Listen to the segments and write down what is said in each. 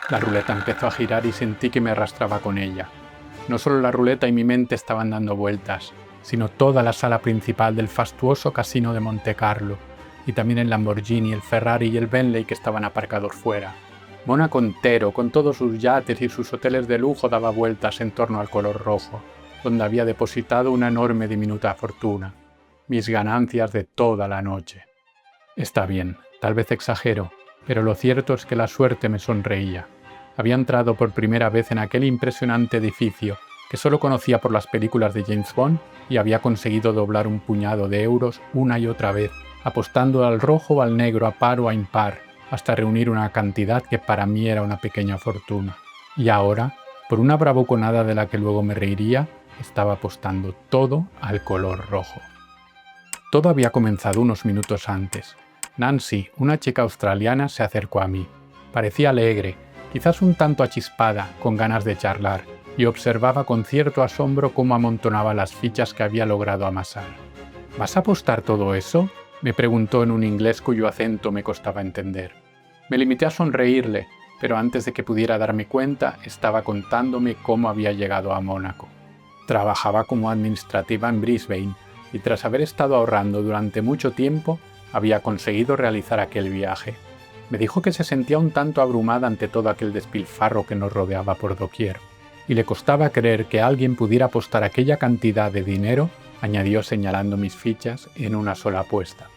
La ruleta empezó a girar y sentí que me arrastraba con ella. No solo la ruleta y mi mente estaban dando vueltas, sino toda la sala principal del fastuoso casino de Monte Carlo, y también el Lamborghini, el Ferrari y el Bentley que estaban aparcados fuera. Mónaco entero, con todos sus yates y sus hoteles de lujo, daba vueltas en torno al color rojo, donde había depositado una enorme diminuta fortuna, mis ganancias de toda la noche. Está bien, tal vez exagero, pero lo cierto es que la suerte me sonreía. Había entrado por primera vez en aquel impresionante edificio que solo conocía por las películas de James Bond y había conseguido doblar un puñado de euros una y otra vez, apostando al rojo o al negro, a par o a impar, hasta reunir una cantidad que para mí era una pequeña fortuna. Y ahora, por una bravuconada de la que luego me reiría, estaba apostando todo al color rojo. Todo había comenzado unos minutos antes. Nancy, una chica australiana, se acercó a mí. Parecía alegre, quizás un tanto achispada, con ganas de charlar, y observaba con cierto asombro cómo amontonaba las fichas que había logrado amasar. ¿Vas a apostar todo eso?, me preguntó en un inglés cuyo acento me costaba entender. Me limité a sonreírle, pero antes de que pudiera darme cuenta, estaba contándome cómo había llegado a Mónaco. Trabajaba como administrativa en Brisbane, y tras haber estado ahorrando durante mucho tiempo, había conseguido realizar aquel viaje. Me dijo que se sentía un tanto abrumada ante todo aquel despilfarro que nos rodeaba por doquier, y le costaba creer que alguien pudiera apostar aquella cantidad de dinero, añadió señalando mis fichas, en una sola apuesta.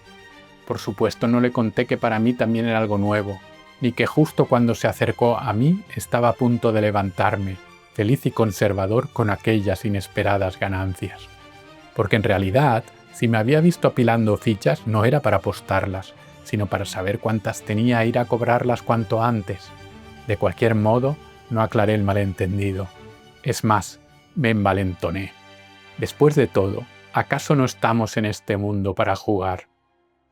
Por supuesto no le conté que para mí también era algo nuevo, ni que justo cuando se acercó a mí estaba a punto de levantarme, feliz y conservador con aquellas inesperadas ganancias. Porque en realidad, si me había visto apilando fichas no era para apostarlas, sino para saber cuántas tenía e ir a cobrarlas cuanto antes. De cualquier modo, no aclaré el malentendido. Es más, me envalentoné. Después de todo, ¿acaso no estamos en este mundo para jugar?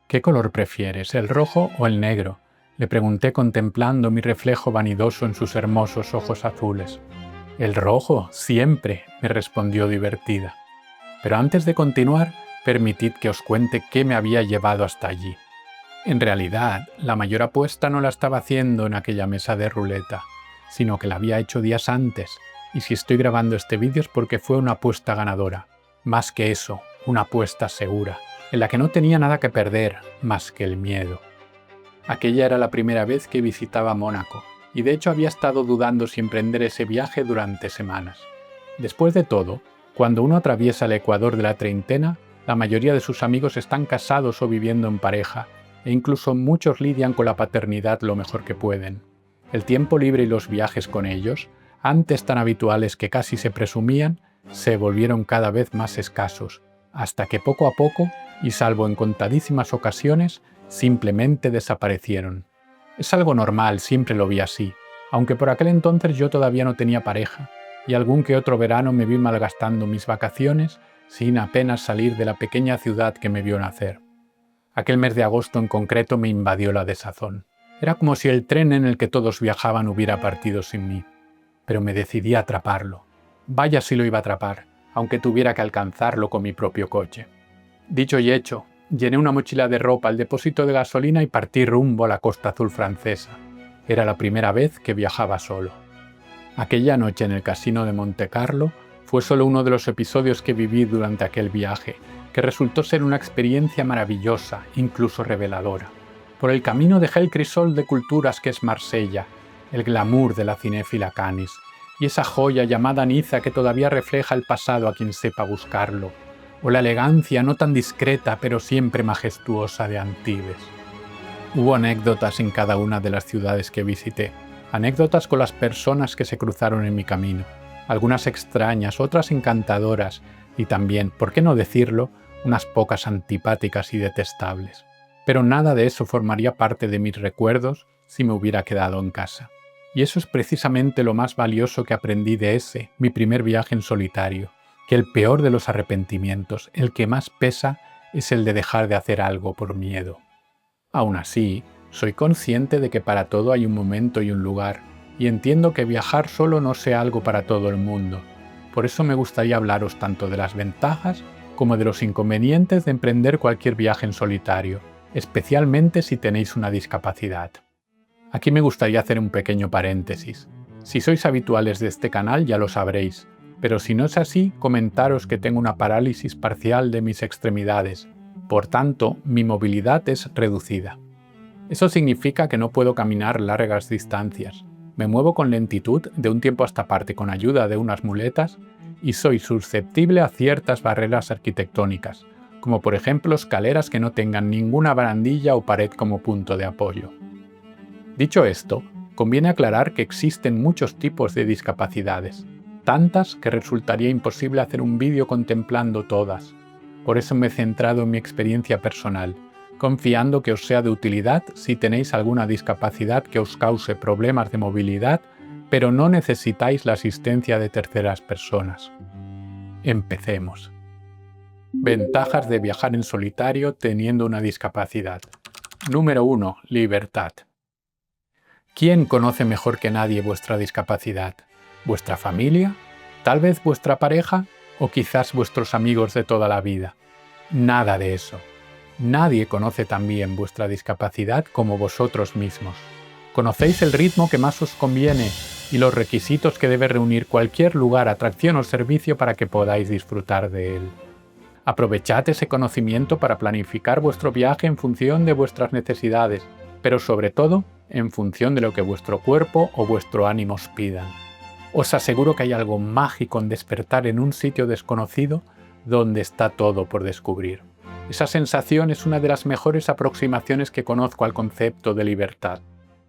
¿Qué color prefieres, el rojo o el negro?, le pregunté contemplando mi reflejo vanidoso en sus hermosos ojos azules. El rojo, siempre, me respondió divertida. Pero antes de continuar, permitid que os cuente qué me había llevado hasta allí. En realidad, la mayor apuesta no la estaba haciendo en aquella mesa de ruleta, sino que la había hecho días antes, y si estoy grabando este vídeo es porque fue una apuesta ganadora. Más que eso, una apuesta segura, en la que no tenía nada que perder, más que el miedo. Aquella era la primera vez que visitaba Mónaco, y de hecho había estado dudando si emprender ese viaje durante semanas. Después de todo, cuando uno atraviesa el ecuador de la treintena, la mayoría de sus amigos están casados o viviendo en pareja, e incluso muchos lidian con la paternidad lo mejor que pueden. El tiempo libre y los viajes con ellos, antes tan habituales que casi se presumían, se volvieron cada vez más escasos, hasta que poco a poco, y salvo en contadísimas ocasiones, simplemente desaparecieron. Es algo normal, siempre lo vi así, aunque por aquel entonces yo todavía no tenía pareja, y algún que otro verano me vi malgastando mis vacaciones sin apenas salir de la pequeña ciudad que me vio nacer. Aquel mes de agosto en concreto me invadió la desazón. Era como si el tren en el que todos viajaban hubiera partido sin mí. Pero me decidí a atraparlo. Vaya si lo iba a atrapar, aunque tuviera que alcanzarlo con mi propio coche. Dicho y hecho, llené una mochila de ropa al depósito de gasolina y partí rumbo a la Costa Azul francesa. Era la primera vez que viajaba solo. Aquella noche en el casino de Monte Carlo fue solo uno de los episodios que viví durante aquel viaje, que resultó ser una experiencia maravillosa, incluso reveladora. Por el camino dejé el crisol de culturas que es Marsella, el glamour de la cinéfila Cannes, y esa joya llamada Niza que todavía refleja el pasado a quien sepa buscarlo, o la elegancia no tan discreta pero siempre majestuosa de Antibes. Hubo anécdotas en cada una de las ciudades que visité, anécdotas con las personas que se cruzaron en mi camino, algunas extrañas, otras encantadoras, y también, por qué no decirlo, unas pocas antipáticas y detestables. Pero nada de eso formaría parte de mis recuerdos si me hubiera quedado en casa. Y eso es precisamente lo más valioso que aprendí de ese, mi primer viaje en solitario, que el peor de los arrepentimientos, el que más pesa, es el de dejar de hacer algo por miedo. Aún así, soy consciente de que para todo hay un momento y un lugar, y entiendo que viajar solo no sea algo para todo el mundo. Por eso me gustaría hablaros tanto de las ventajas como de los inconvenientes de emprender cualquier viaje en solitario, especialmente si tenéis una discapacidad. Aquí me gustaría hacer un pequeño paréntesis. Si sois habituales de este canal ya lo sabréis, pero si no es así, comentaros que tengo una parálisis parcial de mis extremidades, por tanto, mi movilidad es reducida. Eso significa que no puedo caminar largas distancias. Me muevo con lentitud de un tiempo a esta parte con ayuda de unas muletas y soy susceptible a ciertas barreras arquitectónicas, como por ejemplo escaleras que no tengan ninguna barandilla o pared como punto de apoyo. Dicho esto, conviene aclarar que existen muchos tipos de discapacidades, tantas que resultaría imposible hacer un vídeo contemplando todas. Por eso me he centrado en mi experiencia personal, confiando que os sea de utilidad si tenéis alguna discapacidad que os cause problemas de movilidad, pero no necesitáis la asistencia de terceras personas. Empecemos. Ventajas de viajar en solitario teniendo una discapacidad. Número 1. Libertad. ¿Quién conoce mejor que nadie vuestra discapacidad? ¿Vuestra familia? ¿Tal vez vuestra pareja? ¿O quizás vuestros amigos de toda la vida? Nada de eso. Nadie conoce tan bien vuestra discapacidad como vosotros mismos. Conocéis el ritmo que más os conviene y los requisitos que debe reunir cualquier lugar, atracción o servicio para que podáis disfrutar de él. Aprovechad ese conocimiento para planificar vuestro viaje en función de vuestras necesidades, pero sobre todo en función de lo que vuestro cuerpo o vuestro ánimo os pidan. Os aseguro que hay algo mágico en despertar en un sitio desconocido donde está todo por descubrir. Esa sensación es una de las mejores aproximaciones que conozco al concepto de libertad,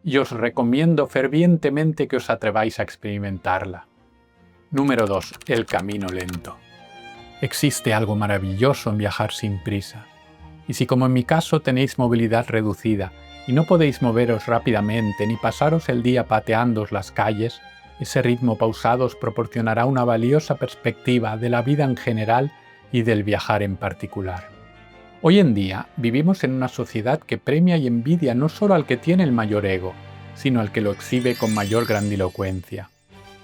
y os recomiendo fervientemente que os atreváis a experimentarla. Número 2. El camino lento. Existe algo maravilloso en viajar sin prisa. Y si como en mi caso tenéis movilidad reducida y no podéis moveros rápidamente ni pasaros el día pateándoos las calles, ese ritmo pausado os proporcionará una valiosa perspectiva de la vida en general y del viajar en particular. Hoy en día vivimos en una sociedad que premia y envidia no solo al que tiene el mayor ego, sino al que lo exhibe con mayor grandilocuencia.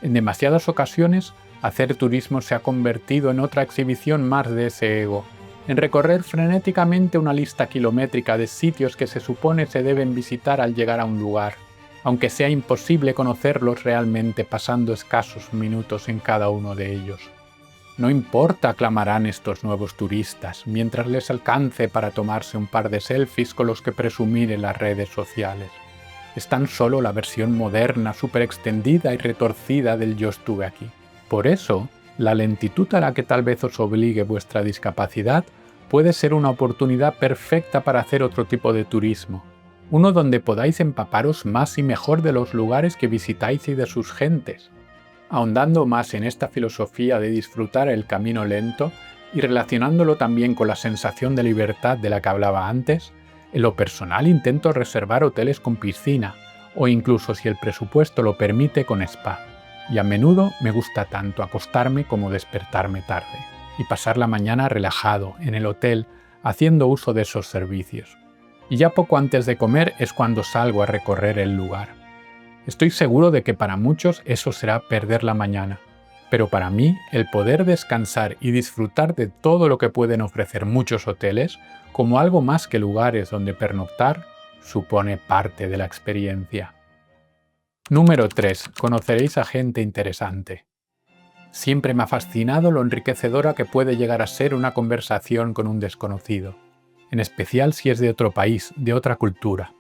En demasiadas ocasiones, hacer turismo se ha convertido en otra exhibición más de ese ego, en recorrer frenéticamente una lista kilométrica de sitios que se supone se deben visitar al llegar a un lugar, aunque sea imposible conocerlos realmente pasando escasos minutos en cada uno de ellos. No importa, aclamarán estos nuevos turistas, mientras les alcance para tomarse un par de selfies con los que presumir en las redes sociales. Es tan solo la versión moderna, súper extendida y retorcida del yo estuve aquí. Por eso, la lentitud a la que tal vez os obligue vuestra discapacidad puede ser una oportunidad perfecta para hacer otro tipo de turismo, uno donde podáis empaparos más y mejor de los lugares que visitáis y de sus gentes. Ahondando más en esta filosofía de disfrutar el camino lento y relacionándolo también con la sensación de libertad de la que hablaba antes, en lo personal intento reservar hoteles con piscina o incluso, si el presupuesto lo permite, con spa. Y a menudo me gusta tanto acostarme como despertarme tarde y pasar la mañana relajado en el hotel haciendo uso de esos servicios. Y ya poco antes de comer es cuando salgo a recorrer el lugar. Estoy seguro de que para muchos eso será perder la mañana, pero para mí el poder descansar y disfrutar de todo lo que pueden ofrecer muchos hoteles, como algo más que lugares donde pernoctar, supone parte de la experiencia. Número 3. Conoceréis a gente interesante. Siempre me ha fascinado lo enriquecedora que puede llegar a ser una conversación con un desconocido, en especial si es de otro país, de otra cultura.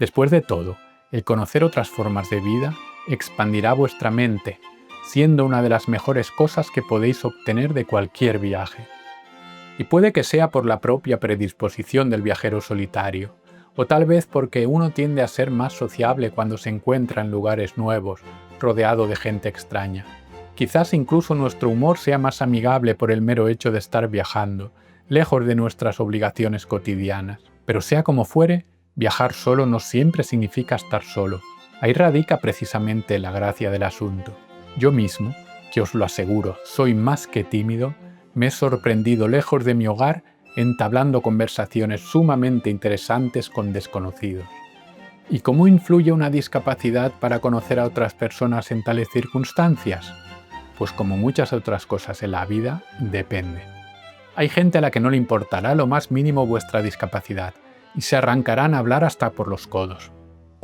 Después de todo, el conocer otras formas de vida expandirá vuestra mente, siendo una de las mejores cosas que podéis obtener de cualquier viaje. Y puede que sea por la propia predisposición del viajero solitario, o tal vez porque uno tiende a ser más sociable cuando se encuentra en lugares nuevos, rodeado de gente extraña. Quizás incluso nuestro humor sea más amigable por el mero hecho de estar viajando, lejos de nuestras obligaciones cotidianas. Pero sea como fuere, viajar solo no siempre significa estar solo. Ahí radica precisamente la gracia del asunto. Yo mismo, que os lo aseguro, soy más que tímido, me he sorprendido lejos de mi hogar entablando conversaciones sumamente interesantes con desconocidos. ¿Y cómo influye una discapacidad para conocer a otras personas en tales circunstancias? Pues como muchas otras cosas en la vida, depende. Hay gente a la que no le importará lo más mínimo vuestra discapacidad, y se arrancarán a hablar hasta por los codos.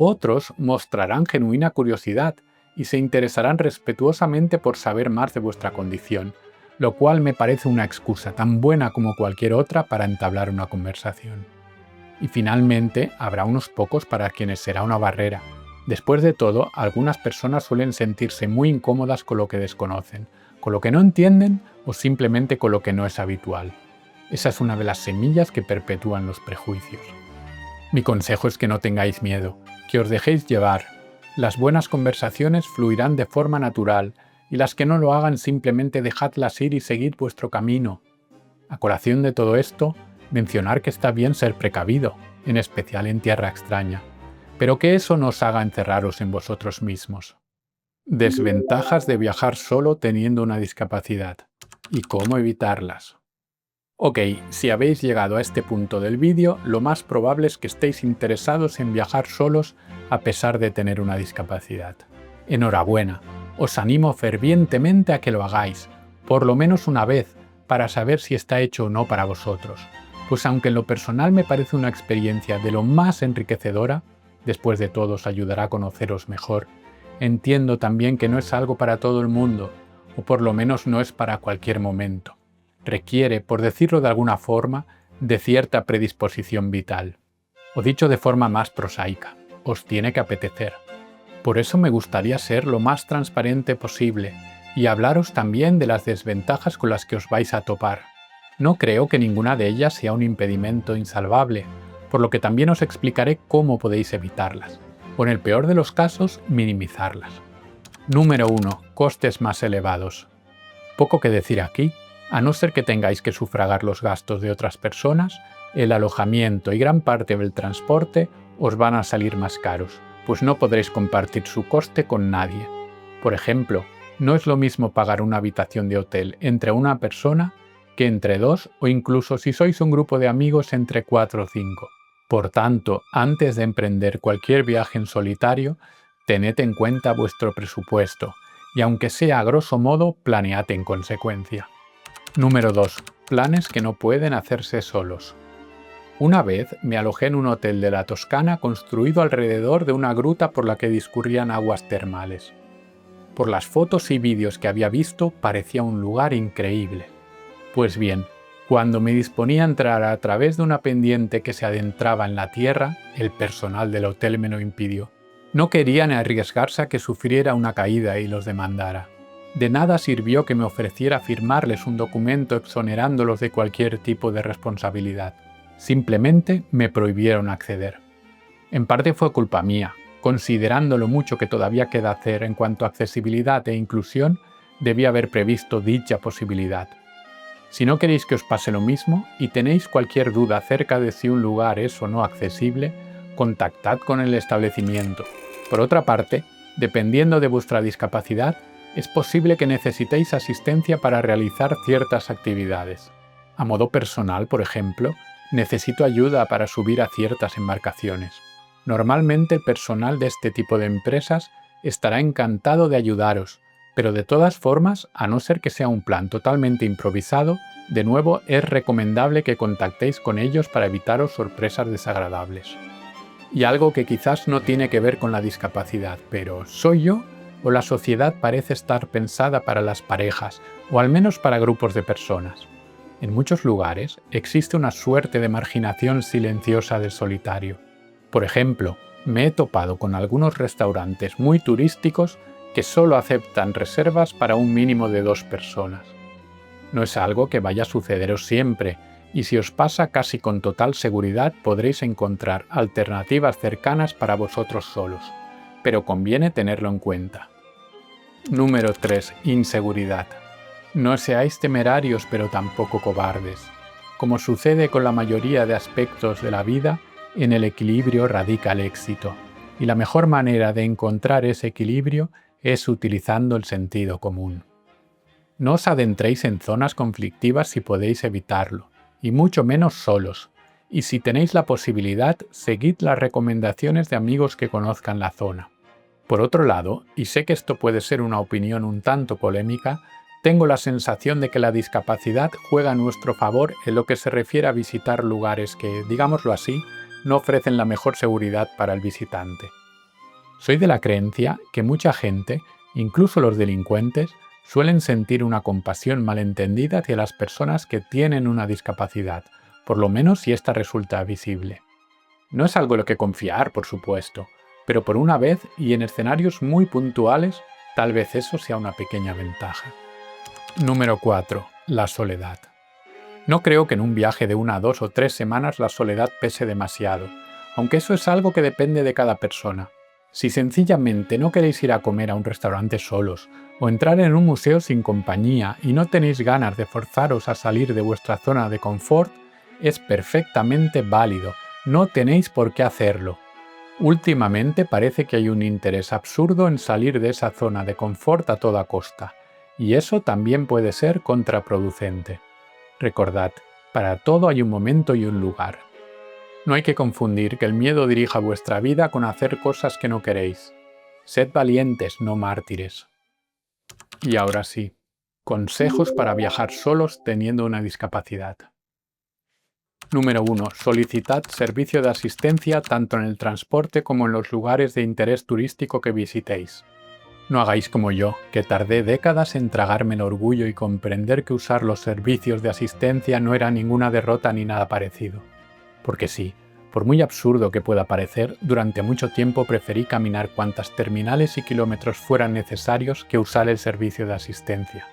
Otros mostrarán genuina curiosidad y se interesarán respetuosamente por saber más de vuestra condición, lo cual me parece una excusa tan buena como cualquier otra para entablar una conversación. Y finalmente, habrá unos pocos para quienes será una barrera. Después de todo, algunas personas suelen sentirse muy incómodas con lo que desconocen, con lo que no entienden o simplemente con lo que no es habitual. Esa es una de las semillas que perpetúan los prejuicios. Mi consejo es que no tengáis miedo, que os dejéis llevar. Las buenas conversaciones fluirán de forma natural y las que no lo hagan simplemente dejadlas ir y seguid vuestro camino. A colación de todo esto, mencionar que está bien ser precavido, en especial en tierra extraña, pero que eso no os haga encerraros en vosotros mismos. Desventajas de viajar solo teniendo una discapacidad y cómo evitarlas. Ok, si habéis llegado a este punto del vídeo, lo más probable es que estéis interesados en viajar solos a pesar de tener una discapacidad. Enhorabuena, os animo fervientemente a que lo hagáis, por lo menos una vez, para saber si está hecho o no para vosotros. Pues aunque en lo personal me parece una experiencia de lo más enriquecedora, después de todo os ayudará a conoceros mejor, entiendo también que no es algo para todo el mundo, o por lo menos no es para cualquier momento. Requiere, por decirlo de alguna forma, de cierta predisposición vital. O dicho de forma más prosaica, os tiene que apetecer. Por eso me gustaría ser lo más transparente posible y hablaros también de las desventajas con las que os vais a topar. No creo que ninguna de ellas sea un impedimento insalvable, por lo que también os explicaré cómo podéis evitarlas, o en el peor de los casos, minimizarlas. Número 1. Costes más elevados. Poco que decir aquí. A no ser que tengáis que sufragar los gastos de otras personas, el alojamiento y gran parte del transporte os van a salir más caros, pues no podréis compartir su coste con nadie. Por ejemplo, no es lo mismo pagar una habitación de hotel entre una persona que entre dos o incluso si sois un grupo de amigos entre 4 o 5. Por tanto, antes de emprender cualquier viaje en solitario, tened en cuenta vuestro presupuesto y aunque sea a grosso modo, planead en consecuencia. Número 2. Planes que no pueden hacerse solos. Una vez me alojé en un hotel de la Toscana construido alrededor de una gruta por la que discurrían aguas termales. Por las fotos y vídeos que había visto parecía un lugar increíble. Pues bien, cuando me disponía a entrar a través de una pendiente que se adentraba en la tierra, el personal del hotel me lo impidió. No querían arriesgarse a que sufriera una caída y los demandara. De nada sirvió que me ofreciera firmarles un documento exonerándolos de cualquier tipo de responsabilidad. Simplemente me prohibieron acceder. En parte fue culpa mía. Considerando lo mucho que todavía queda hacer en cuanto a accesibilidad e inclusión, debí haber previsto dicha posibilidad. Si no queréis que os pase lo mismo y tenéis cualquier duda acerca de si un lugar es o no accesible, contactad con el establecimiento. Por otra parte, dependiendo de vuestra discapacidad, es posible que necesitéis asistencia para realizar ciertas actividades. A modo personal, por ejemplo, necesito ayuda para subir a ciertas embarcaciones. Normalmente el personal de este tipo de empresas estará encantado de ayudaros, pero de todas formas, a no ser que sea un plan totalmente improvisado, de nuevo es recomendable que contactéis con ellos para evitaros sorpresas desagradables. Y algo que quizás no tiene que ver con la discapacidad, pero ¿soy yo? ¿O la sociedad parece estar pensada para las parejas, o al menos para grupos de personas? En muchos lugares existe una suerte de marginación silenciosa del solitario. Por ejemplo, me he topado con algunos restaurantes muy turísticos que solo aceptan reservas para un mínimo de 2 personas. No es algo que vaya a sucederos siempre, y si os pasa casi con total seguridad podréis encontrar alternativas cercanas para vosotros solos. Pero conviene tenerlo en cuenta. Número 3. Inseguridad. No seáis temerarios pero tampoco cobardes. Como sucede con la mayoría de aspectos de la vida, en el equilibrio radica el éxito, y la mejor manera de encontrar ese equilibrio es utilizando el sentido común. No os adentréis en zonas conflictivas si podéis evitarlo, y mucho menos solos. Y si tenéis la posibilidad, seguid las recomendaciones de amigos que conozcan la zona. Por otro lado, y sé que esto puede ser una opinión un tanto polémica, tengo la sensación de que la discapacidad juega a nuestro favor en lo que se refiere a visitar lugares que, digámoslo así, no ofrecen la mejor seguridad para el visitante. Soy de la creencia que mucha gente, incluso los delincuentes, suelen sentir una compasión malentendida hacia las personas que tienen una discapacidad, por lo menos si ésta resulta visible. No es algo en lo que confiar, por supuesto, pero por una vez y en escenarios muy puntuales, tal vez eso sea una pequeña ventaja. Número 4. La soledad. No creo que en un viaje de 1, 2 o 3 semanas la soledad pese demasiado, aunque eso es algo que depende de cada persona. Si sencillamente no queréis ir a comer a un restaurante solos, o entrar en un museo sin compañía y no tenéis ganas de forzaros a salir de vuestra zona de confort, es perfectamente válido, no tenéis por qué hacerlo. Últimamente parece que hay un interés absurdo en salir de esa zona de confort a toda costa, y eso también puede ser contraproducente. Recordad, para todo hay un momento y un lugar. No hay que confundir que el miedo dirija vuestra vida con hacer cosas que no queréis. Sed valientes, no mártires. Y ahora sí, consejos para viajar solos teniendo una discapacidad. Número 1. Solicitad servicio de asistencia tanto en el transporte como en los lugares de interés turístico que visitéis. No hagáis como yo, que tardé décadas en tragarme el orgullo y comprender que usar los servicios de asistencia no era ninguna derrota ni nada parecido. Porque sí, por muy absurdo que pueda parecer, durante mucho tiempo preferí caminar cuantas terminales y kilómetros fueran necesarios que usar el servicio de asistencia.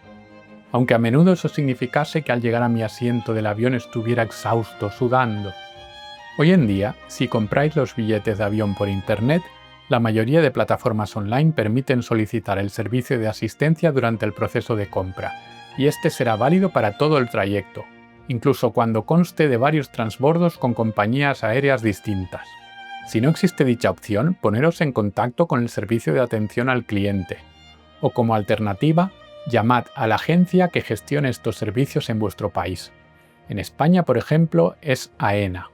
Aunque a menudo eso significase que al llegar a mi asiento del avión estuviera exhausto, sudando. Hoy en día, si compráis los billetes de avión por internet, la mayoría de plataformas online permiten solicitar el servicio de asistencia durante el proceso de compra, y este será válido para todo el trayecto, incluso cuando conste de varios transbordos con compañías aéreas distintas. Si no existe dicha opción, poneros en contacto con el servicio de atención al cliente, o como alternativa, llamad a la agencia que gestione estos servicios en vuestro país. En España, por ejemplo, es AENA.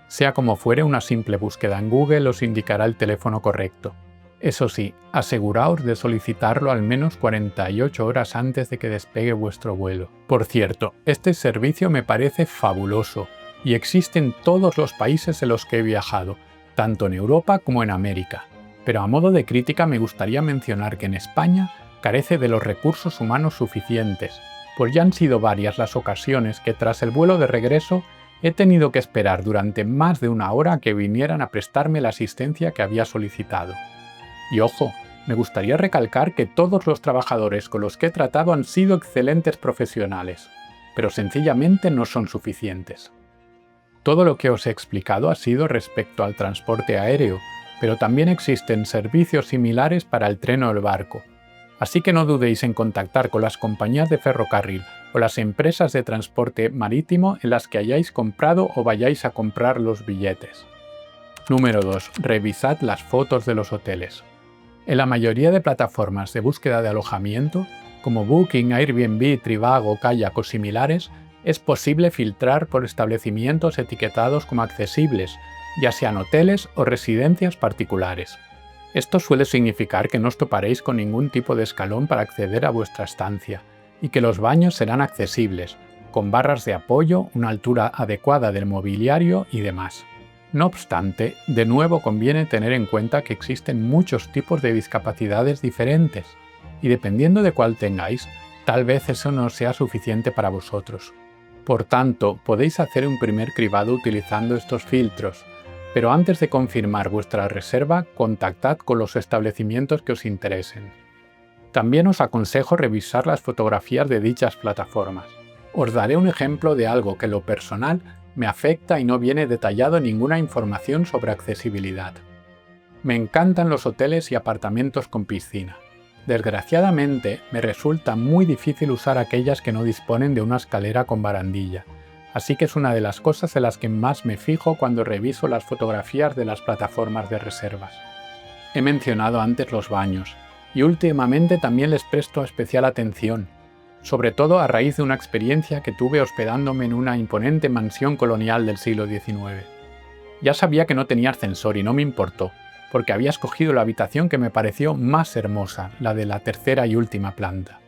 Sea como fuere, una simple búsqueda en Google os indicará el teléfono correcto. Eso sí, aseguraos de solicitarlo al menos 48 horas antes de que despegue vuestro vuelo. Por cierto, este servicio me parece fabuloso y existe en todos los países en los que he viajado, tanto en Europa como en América. Pero a modo de crítica me gustaría mencionar que en España carece de los recursos humanos suficientes, pues ya han sido varias las ocasiones que tras el vuelo de regreso he tenido que esperar durante más de 1 hora a que vinieran a prestarme la asistencia que había solicitado. Y ojo, me gustaría recalcar que todos los trabajadores con los que he tratado han sido excelentes profesionales, pero sencillamente no son suficientes. Todo lo que os he explicado ha sido respecto al transporte aéreo, pero también existen servicios similares para el tren o el barco. Así que no dudéis en contactar con las compañías de ferrocarril o las empresas de transporte marítimo en las que hayáis comprado o vayáis a comprar los billetes. Número 2. Revisad las fotos de los hoteles. En la mayoría de plataformas de búsqueda de alojamiento, como Booking, Airbnb, Trivago, Kayak o similares, es posible filtrar por establecimientos etiquetados como accesibles, ya sean hoteles o residencias particulares. Esto suele significar que no os toparéis con ningún tipo de escalón para acceder a vuestra estancia, y que los baños serán accesibles, con barras de apoyo, una altura adecuada del mobiliario y demás. No obstante, de nuevo conviene tener en cuenta que existen muchos tipos de discapacidades diferentes, y dependiendo de cuál tengáis, tal vez eso no sea suficiente para vosotros. Por tanto, podéis hacer un primer cribado utilizando estos filtros, pero antes de confirmar vuestra reserva, contactad con los establecimientos que os interesen. También os aconsejo revisar las fotografías de dichas plataformas. Os daré un ejemplo de algo que en lo personal me afecta y no viene detallado ninguna información sobre accesibilidad. Me encantan los hoteles y apartamentos con piscina. Desgraciadamente, me resulta muy difícil usar aquellas que no disponen de una escalera con barandilla, así que es una de las cosas en las que más me fijo cuando reviso las fotografías de las plataformas de reservas. He mencionado antes los baños, y últimamente también les presto especial atención, sobre todo a raíz de una experiencia que tuve hospedándome en una imponente mansión colonial del siglo XIX. Ya sabía que no tenía ascensor y no me importó, porque había escogido la habitación que me pareció más hermosa, la de la tercera y última planta.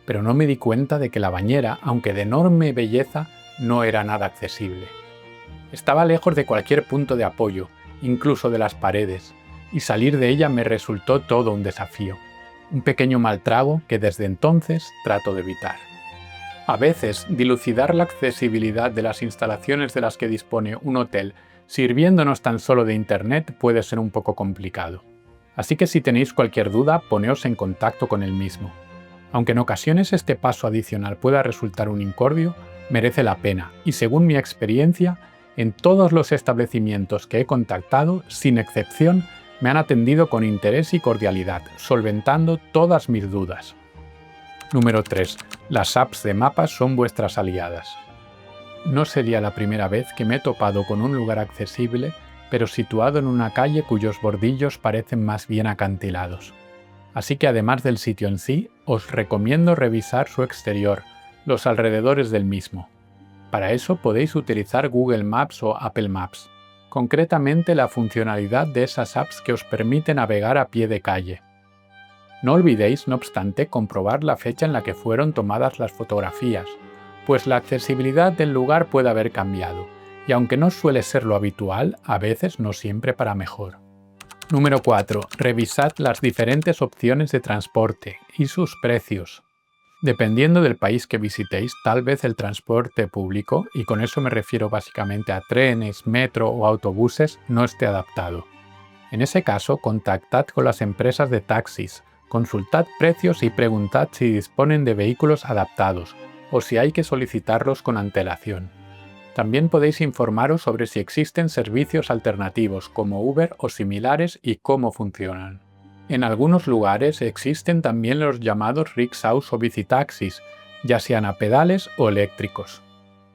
Pero no me di cuenta de que la bañera, aunque de enorme belleza, no era nada accesible. Estaba lejos de cualquier punto de apoyo, incluso de las paredes, y salir de ella me resultó todo un desafío. Un pequeño mal trago que desde entonces trato de evitar. A veces, dilucidar la accesibilidad de las instalaciones de las que dispone un hotel sirviéndonos tan solo de Internet puede ser un poco complicado. Así que si tenéis cualquier duda, poneos en contacto con el mismo. Aunque en ocasiones este paso adicional pueda resultar un incordio, merece la pena y según mi experiencia, en todos los establecimientos que he contactado, sin excepción, me han atendido con interés y cordialidad, solventando todas mis dudas. Número 3. Las apps de mapas son vuestras aliadas. No sería la primera vez que me he topado con un lugar accesible, pero situado en una calle cuyos bordillos parecen más bien acantilados. Así que además del sitio en sí, os recomiendo revisar su exterior, los alrededores del mismo. Para eso podéis utilizar Google Maps o Apple Maps, concretamente la funcionalidad de esas apps que os permite navegar a pie de calle. No olvidéis, no obstante, comprobar la fecha en la que fueron tomadas las fotografías, pues la accesibilidad del lugar puede haber cambiado, y aunque no suele ser lo habitual, a veces no siempre para mejor. Número 4. Revisad las diferentes opciones de transporte y sus precios. Dependiendo del país que visitéis, tal vez el transporte público, y con eso me refiero básicamente a trenes, metro o autobuses, no esté adaptado. En ese caso, contactad con las empresas de taxis, consultad precios y preguntad si disponen de vehículos adaptados, o si hay que solicitarlos con antelación. También podéis informaros sobre si existen servicios alternativos como Uber o similares y cómo funcionan. En algunos lugares existen también los llamados rickshaws o bicitaxis, ya sean a pedales o eléctricos.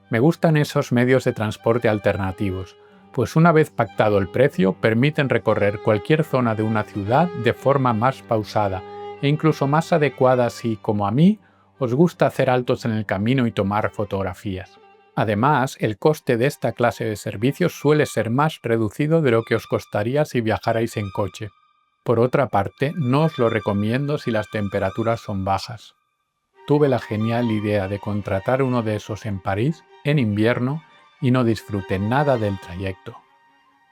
Me gustan esos medios de transporte alternativos, pues una vez pactado el precio permiten recorrer cualquier zona de una ciudad de forma más pausada e incluso más adecuada si, como a mí, os gusta hacer altos en el camino y tomar fotografías. Además, el coste de esta clase de servicios suele ser más reducido de lo que os costaría si viajarais en coche. Por otra parte, no os lo recomiendo si las temperaturas son bajas. Tuve la genial idea de contratar uno de esos en París, en invierno, y no disfruté nada del trayecto.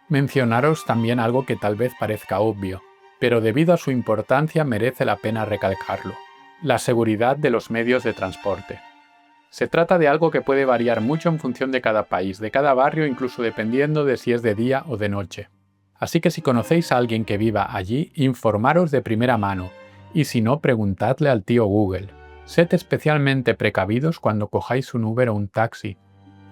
Mencionaros también algo que tal vez parezca obvio, pero debido a su importancia merece la pena recalcarlo: la seguridad de los medios de transporte. Se trata de algo que puede variar mucho en función de cada país, de cada barrio, incluso dependiendo de si es de día o de noche. Así que si conocéis a alguien que viva allí, informaros de primera mano, y si no, preguntadle al tío Google. Sed especialmente precavidos cuando cojáis un Uber o un taxi.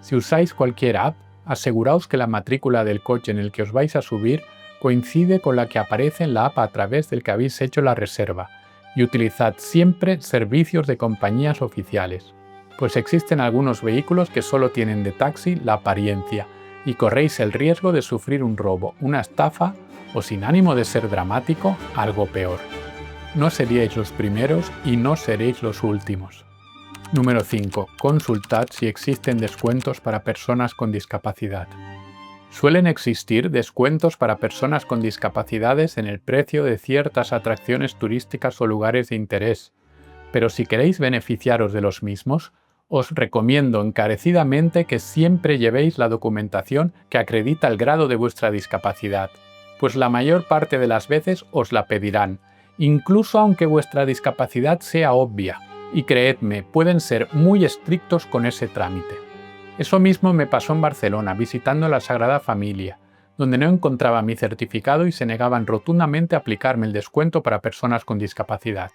Si usáis cualquier app, aseguraos que la matrícula del coche en el que os vais a subir coincide con la que aparece en la app a través del que habéis hecho la reserva, y utilizad siempre servicios de compañías oficiales, pues existen algunos vehículos que solo tienen de taxi la apariencia, y corréis el riesgo de sufrir un robo, una estafa o, sin ánimo de ser dramático, algo peor. No seríais los primeros y no seréis los últimos. Número 5. Consultad si existen descuentos para personas con discapacidad. Suelen existir descuentos para personas con discapacidades en el precio de ciertas atracciones turísticas o lugares de interés, pero si queréis beneficiaros de los mismos, os recomiendo encarecidamente que siempre llevéis la documentación que acredita el grado de vuestra discapacidad, pues la mayor parte de las veces os la pedirán, incluso aunque vuestra discapacidad sea obvia, y creedme, pueden ser muy estrictos con ese trámite. Eso mismo me pasó en Barcelona, visitando la Sagrada Familia, donde no encontraba mi certificado y se negaban rotundamente a aplicarme el descuento para personas con discapacidad.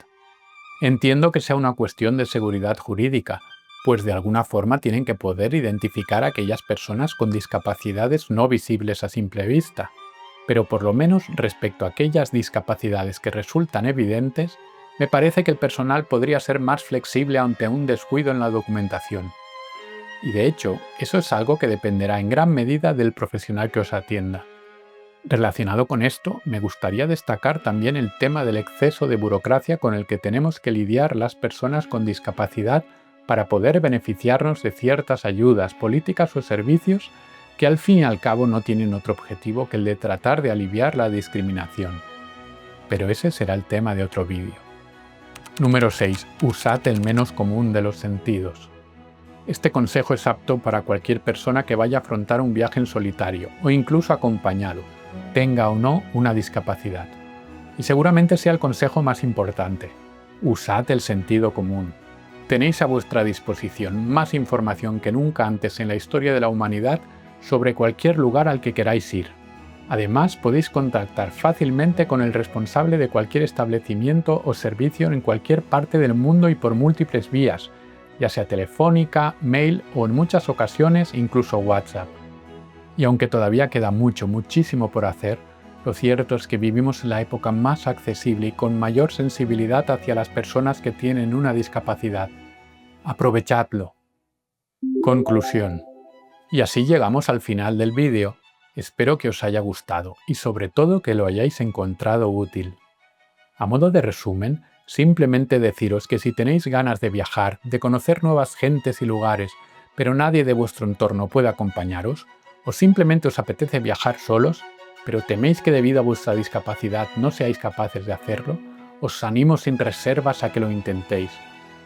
Entiendo que sea una cuestión de seguridad jurídica, pues de alguna forma tienen que poder identificar a aquellas personas con discapacidades no visibles a simple vista, pero por lo menos respecto a aquellas discapacidades que resultan evidentes, me parece que el personal podría ser más flexible ante un descuido en la documentación. Y de hecho, eso es algo que dependerá en gran medida del profesional que os atienda. Relacionado con esto, me gustaría destacar también el tema del exceso de burocracia con el que tenemos que lidiar las personas con discapacidad para poder beneficiarnos de ciertas ayudas, políticas o servicios que al fin y al cabo no tienen otro objetivo que el de tratar de aliviar la discriminación. Pero ese será el tema de otro vídeo. Número 6. Usad el menos común de los sentidos. Este consejo es apto para cualquier persona que vaya a afrontar un viaje en solitario o incluso acompañado, tenga o no una discapacidad. Y seguramente sea el consejo más importante. Usad el sentido común. Tenéis a vuestra disposición más información que nunca antes en la historia de la humanidad sobre cualquier lugar al que queráis ir. Además, podéis contactar fácilmente con el responsable de cualquier establecimiento o servicio en cualquier parte del mundo y por múltiples vías, ya sea telefónica, mail o en muchas ocasiones incluso WhatsApp. Y aunque todavía queda muchísimo por hacer, lo cierto es que vivimos en la época más accesible y con mayor sensibilidad hacia las personas que tienen una discapacidad. Aprovechadlo. Conclusión. Y así llegamos al final del vídeo. Espero que os haya gustado y sobre todo que lo hayáis encontrado útil. A modo de resumen, simplemente deciros que si tenéis ganas de viajar, de conocer nuevas gentes y lugares, pero nadie de vuestro entorno puede acompañaros, o simplemente os apetece viajar solos, pero teméis que debido a vuestra discapacidad no seáis capaces de hacerlo, os animo sin reservas a que lo intentéis.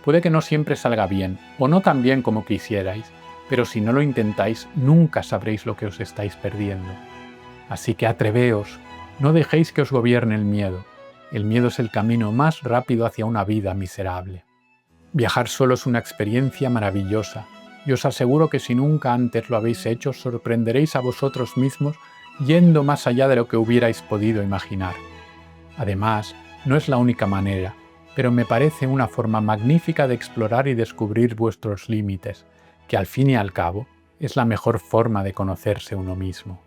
Puede que no siempre salga bien, o no tan bien como quisierais, pero si no lo intentáis, nunca sabréis lo que os estáis perdiendo. Así que atreveos, no dejéis que os gobierne el miedo. El miedo es el camino más rápido hacia una vida miserable. Viajar solo es una experiencia maravillosa, y os aseguro que si nunca antes lo habéis hecho, os sorprenderéis a vosotros mismos yendo más allá de lo que hubierais podido imaginar. Además, no es la única manera, pero me parece una forma magnífica de explorar y descubrir vuestros límites, que al fin y al cabo es la mejor forma de conocerse uno mismo.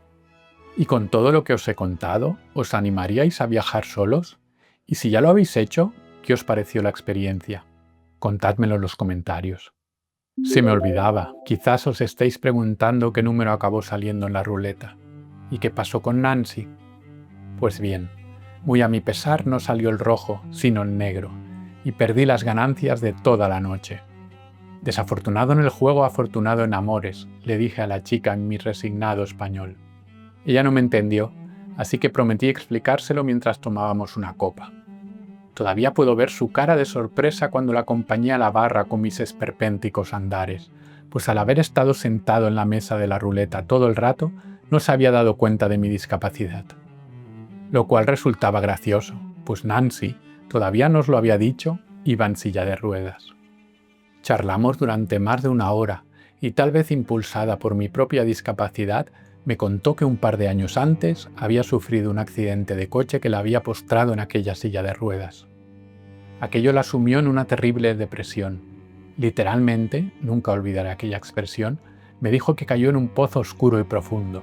Y con todo lo que os he contado, ¿os animaríais a viajar solos? Y si ya lo habéis hecho, ¿qué os pareció la experiencia? Contádmelo en los comentarios. Se me olvidaba, quizás os estéis preguntando qué número acabó saliendo en la ruleta. ¿Y qué pasó con Nancy? Pues bien, muy a mi pesar no salió el rojo, sino el negro, y perdí las ganancias de toda la noche. Desafortunado en el juego, afortunado en amores, le dije a la chica en mi resignado español. Ella no me entendió, así que prometí explicárselo mientras tomábamos una copa. Todavía puedo ver su cara de sorpresa cuando la acompañé a la barra con mis esperpénticos andares, pues al haber estado sentado en la mesa de la ruleta todo el rato, no se había dado cuenta de mi discapacidad. Lo cual resultaba gracioso, pues Nancy, todavía nos lo había dicho, iba en silla de ruedas. Charlamos durante más de una hora, y tal vez impulsada por mi propia discapacidad, me contó que un par de años antes había sufrido un accidente de coche que la había postrado en aquella silla de ruedas. Aquello la sumió en una terrible depresión. Literalmente, nunca olvidaré aquella expresión, me dijo que cayó en un pozo oscuro y profundo.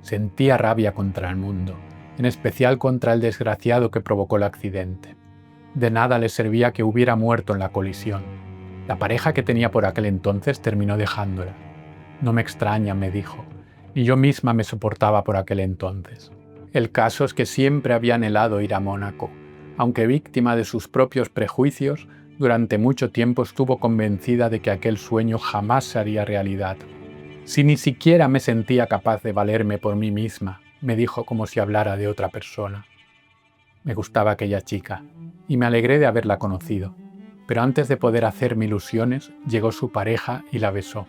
Sentía rabia contra el mundo, en especial contra el desgraciado que provocó el accidente. De nada le servía que hubiera muerto en la colisión. La pareja que tenía por aquel entonces terminó dejándola. No me extraña, me dijo, ni yo misma me soportaba por aquel entonces. El caso es que siempre había anhelado ir a Mónaco, aunque víctima de sus propios prejuicios, durante mucho tiempo estuvo convencida de que aquel sueño jamás se haría realidad. Si ni siquiera me sentía capaz de valerme por mí misma, me dijo como si hablara de otra persona. Me gustaba aquella chica, y me alegré de haberla conocido, pero antes de poder hacerme ilusiones, llegó su pareja y la besó.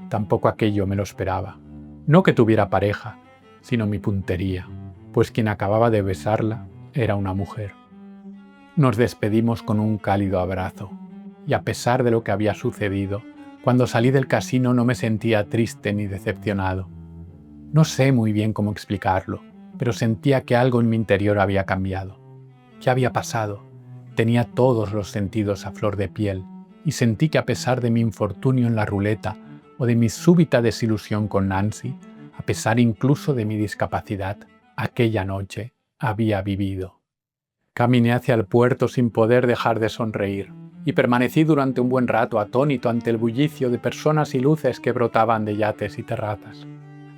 Tampoco aquello me lo esperaba. No que tuviera pareja, sino mi puntería, pues quien acababa de besarla era una mujer. Nos despedimos con un cálido abrazo, y a pesar de lo que había sucedido, cuando salí del casino no me sentía triste ni decepcionado. No sé muy bien cómo explicarlo, pero sentía que algo en mi interior había cambiado. ¿Qué había pasado? Tenía todos los sentidos a flor de piel, y sentí que a pesar de mi infortunio en la ruleta o de mi súbita desilusión con Nancy, a pesar incluso de mi discapacidad, aquella noche había vivido. Caminé hacia el puerto sin poder dejar de sonreír, y permanecí durante un buen rato atónito ante el bullicio de personas y luces que brotaban de yates y terrazas.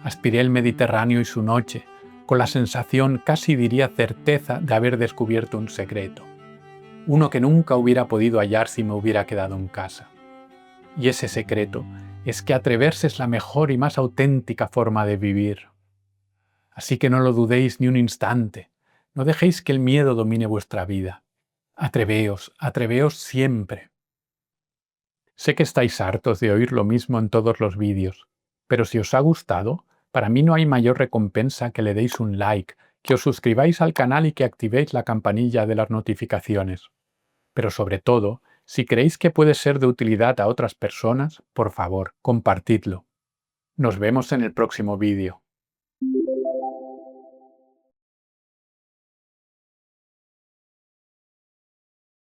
Aspiré el Mediterráneo y su noche, con la sensación, casi diría certeza, de haber descubierto un secreto. Uno que nunca hubiera podido hallar si me hubiera quedado en casa. Y ese secreto es que atreverse es la mejor y más auténtica forma de vivir. Así que no lo dudéis ni un instante. No dejéis que el miedo domine vuestra vida. Atreveos, atreveos siempre. Sé que estáis hartos de oír lo mismo en todos los vídeos, pero si os ha gustado, Para mí no hay mayor recompensa que le deis un like, que os suscribáis al canal y que activéis la campanilla de las notificaciones. Pero sobre todo, si creéis que puede ser de utilidad a otras personas, por favor, compartidlo. Nos vemos en el próximo vídeo.